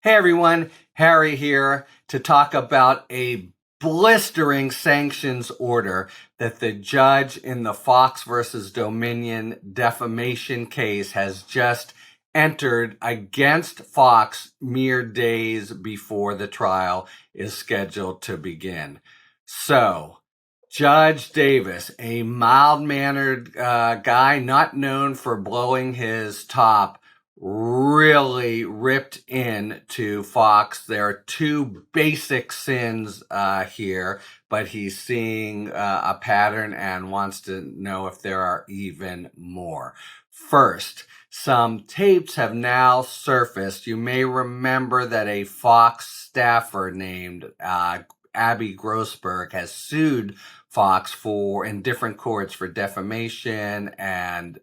Hey everyone, Harry here to talk about a blistering sanctions order that the judge in the Fox versus Dominion defamation case has just entered against Fox mere days before the trial is scheduled to begin. So, Judge Davis, a mild-mannered guy not known for blowing his top, really ripped into Fox. There are two basic sins here, but he's seeing a pattern and wants to know if there are even more. First, some tapes have now surfaced. You may remember that a Fox staffer named Abby Grossberg has sued Fox in different courts for defamation and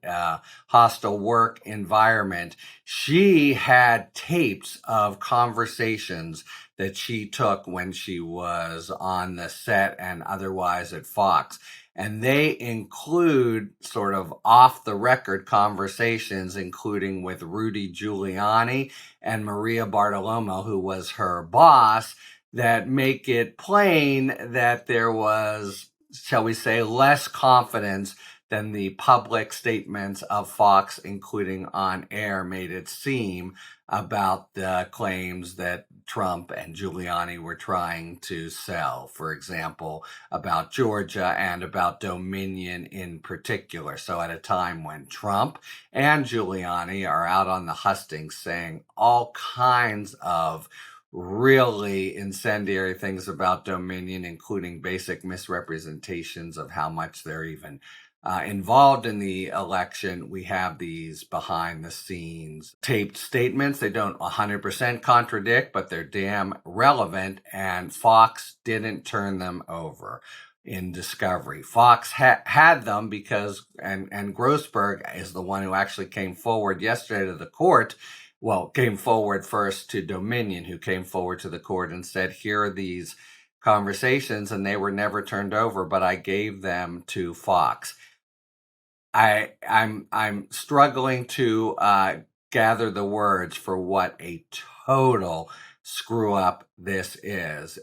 hostile work environment. She had tapes of conversations that she took when she was on the set and otherwise at Fox. And they include sort of off-the-record conversations, including with Rudy Giuliani and Maria Bartiromo, who was her boss, that make it plain that there was, shall we say, less confidence than the public statements of Fox, including on air, made it seem about the claims that Trump and Giuliani were trying to sell, for example, about Georgia and about Dominion in particular. So at a time when Trump and Giuliani are out on the hustings saying all kinds of really incendiary things about Dominion, including basic misrepresentations of how much they're even involved in the election, we have these behind the scenes taped statements. They don't 100% contradict, but they're damn relevant, and Fox didn't turn them over in discovery. Fox had them because, and Grossberg is the one who actually came forward yesterday to the court. Well, came forward first to Dominion, who came forward to the court and said, here are these conversations, and they were never turned over, but I gave them to Fox. I'm struggling to gather the words for what a total screw up this is.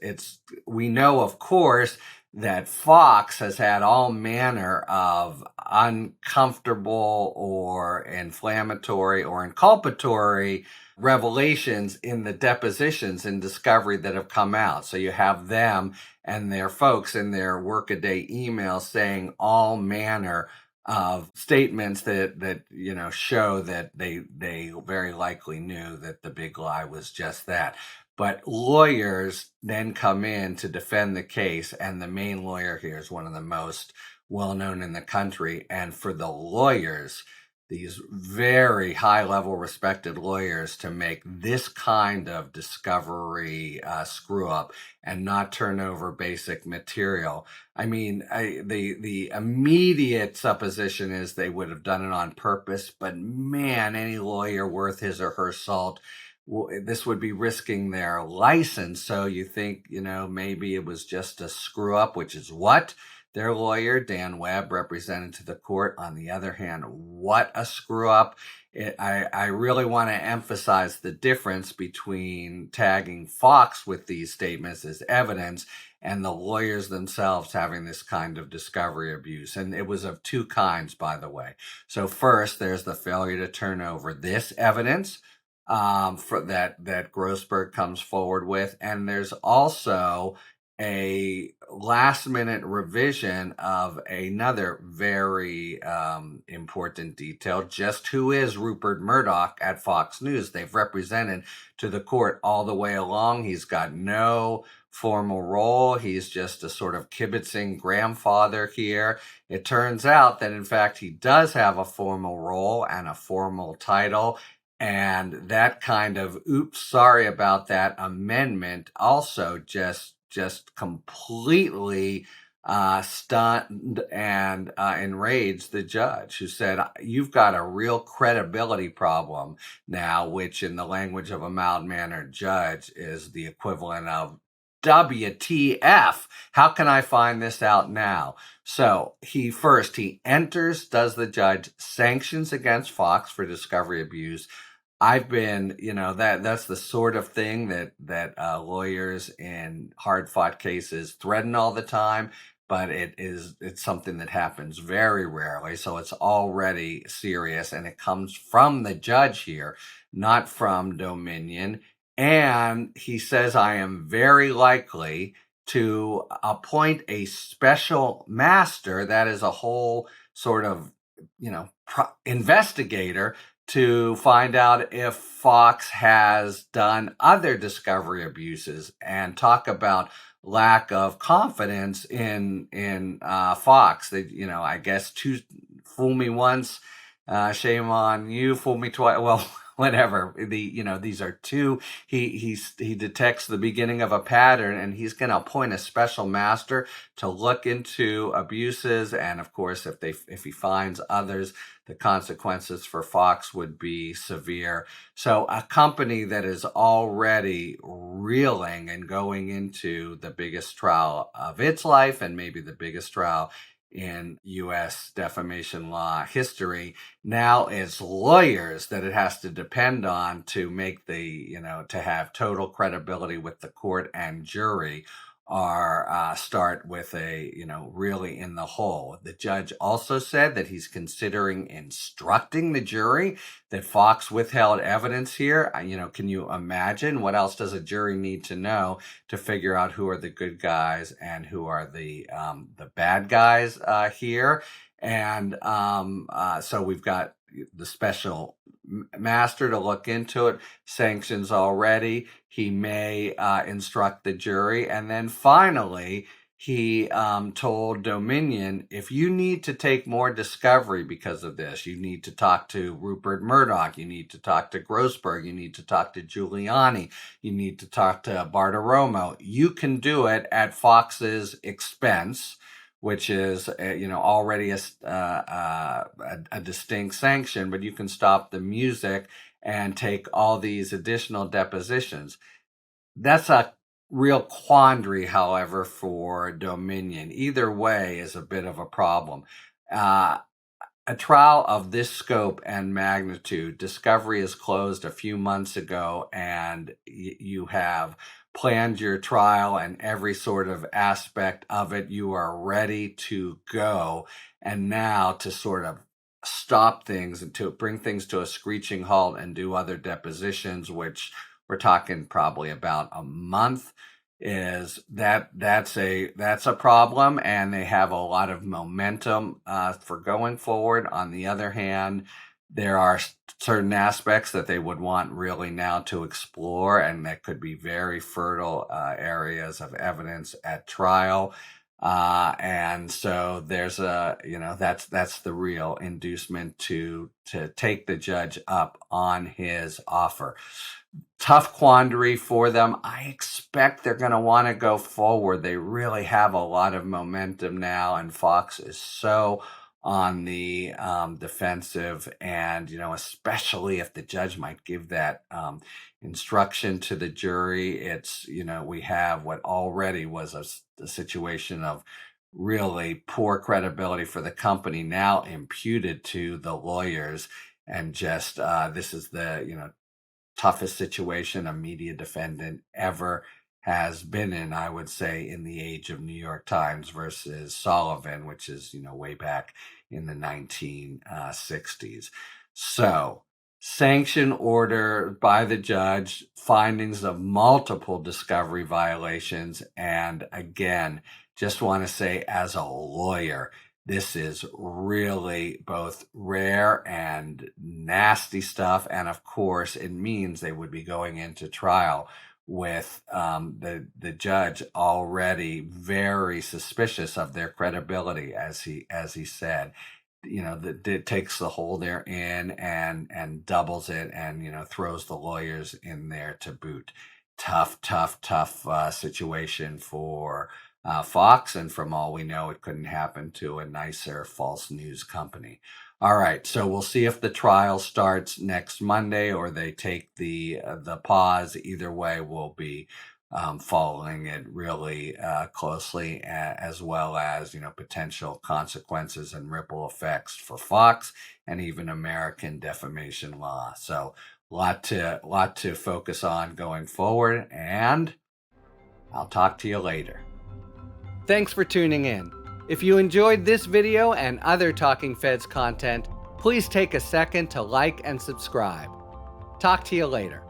We know, of course, that Fox has had all manner of uncomfortable or inflammatory or inculpatory revelations in the depositions in discovery that have come out. So you have them and their folks in their workaday emails saying all manner of statements that show that they very likely knew that the big lie was just that. But lawyers then come in to defend the case, and the main lawyer here is one of the most well-known in the country. And for the lawyers, these very high-level respected lawyers, to make this kind of discovery screw-up and not turn over basic material. I mean, the immediate supposition is they would have done it on purpose, but man, any lawyer worth his or her salt, this would be risking their license. So you think, maybe it was just a screw-up, which is what their lawyer, Dan Webb, represented to the court. On the other hand, what a screw-up. I really want to emphasize the difference between tagging Fox with these statements as evidence and the lawyers themselves having this kind of discovery abuse. And it was of two kinds, by the way. So first, there's the failure to turn over this evidence for that Grossberg comes forward with. And there's also a last-minute revision of another very important detail. Just who is Rupert Murdoch at Fox News? They've represented to the court all the way along. He's got no formal role. He's just a sort of kibitzing grandfather here. It turns out that, in fact, he does have a formal role and a formal title. And that kind of, oops, sorry about that amendment also just completely stunned and enraged the judge, who said, you've got a real credibility problem now, which in the language of a mild-mannered judge is the equivalent of WTF. How can I find this out now? So he enters, does the judge, sanctions against Fox for discovery abuse, I've been, that's the sort of thing that lawyers in hard fought cases threaten all the time, but it's something that happens very rarely. So it's already serious, and it comes from the judge here, not from Dominion. And he says, I am very likely to appoint a special master, that is a whole sort of, investigator, to find out if Fox has done other discovery abuses, and talk about lack of confidence in Fox. That, I guess, fool me once, shame on you. Fool me twice. Well, whatever. These are two. He detects the beginning of a pattern, and he's going to appoint a special master to look into abuses. And of course, if he finds others, the consequences for Fox would be severe. So a company that is already reeling and going into the biggest trial of its life, and maybe the biggest trial in U.S. defamation law history, now is lawyers that it has to depend on to make to have total credibility with the court and jury, are start with a, really in the hole. The judge also said that he's considering instructing the jury that Fox withheld evidence here. Can you imagine? What else does a jury need to know to figure out who are the good guys and who are the bad guys here? And so we've got the special master to look into it, sanctions already. He may instruct the jury. And then finally, he told Dominion, if you need to take more discovery because of this, you need to talk to Rupert Murdoch, you need to talk to Grossberg, you need to talk to Giuliani, you need to talk to Bartiromo. You can do it at Fox's expense, which is already a distinct sanction, but you can stop the music and take all these additional depositions. That's a real quandary, however, for Dominion. Either way is a bit of a problem. A trial of this scope and magnitude, discovery is closed a few months ago, and you have planned your trial and every sort of aspect of it. You are ready to go. And now to sort of stop things and to bring things to a screeching halt and do other depositions, which we're talking probably about a month, that's a problem, and they have a lot of momentum for going forward. On the other hand, there are certain aspects that they would want really now to explore, and that could be very fertile areas of evidence at trial. And so there's that's the real inducement to take the judge up on his offer. Tough quandary for them. I expect they're going to want to go forward. They really have a lot of momentum now, and Fox is so on the defensive, and especially if the judge might give that instruction to the jury. It's we have what already was a situation of really poor credibility for the company, now imputed to the lawyers, and just this is the toughest situation a media defendant ever has been in, I would say, in the age of New York Times versus Sullivan, which is, way back in the 1960s. So, sanction order by the judge, findings of multiple discovery violations, and again, just want to say, as a lawyer, this is really both rare and nasty stuff. And of course, it means they would be going into trial with the judge already very suspicious of their credibility, as he said. That it takes the hole they're in and doubles it, and throws the lawyers in there to boot. Tough situation for Fox, and from all we know, it couldn't happen to a nicer false news company. All right, so we'll see if the trial starts next Monday or they take the pause. Either way, we'll be following it really closely, as well as potential consequences and ripple effects for Fox and even American defamation law. So lot to focus on going forward, and I'll talk to you later. Thanks for tuning in. If you enjoyed this video and other Talking Feds content, please take a second to like and subscribe. Talk to you later.